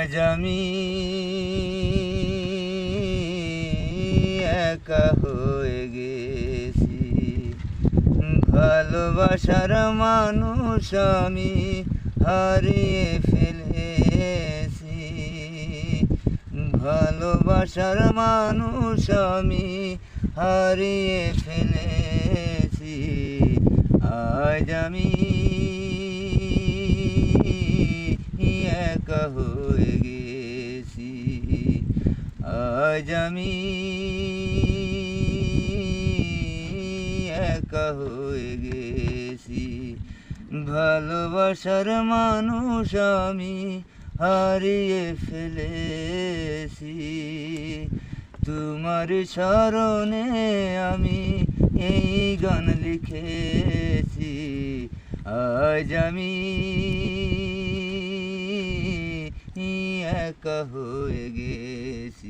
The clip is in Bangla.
আজ আমি একা হয়ে গেছি, ভালোবাসার মানুষ আমি হারিয়ে ফেলেছি। ভালোবাসার মানুষ আমি হারিয়ে ফেলেছি। আজ আমি একা হয়ে গেছি, আজ আমি একা হয়ে গেছি। ভালোবাসার মানুষ আমি হারিয়ে ফেলেছি। তোমার স্মরণে আমি এই গান লিখেছি। আজ আমি একা হয়ে গেছি।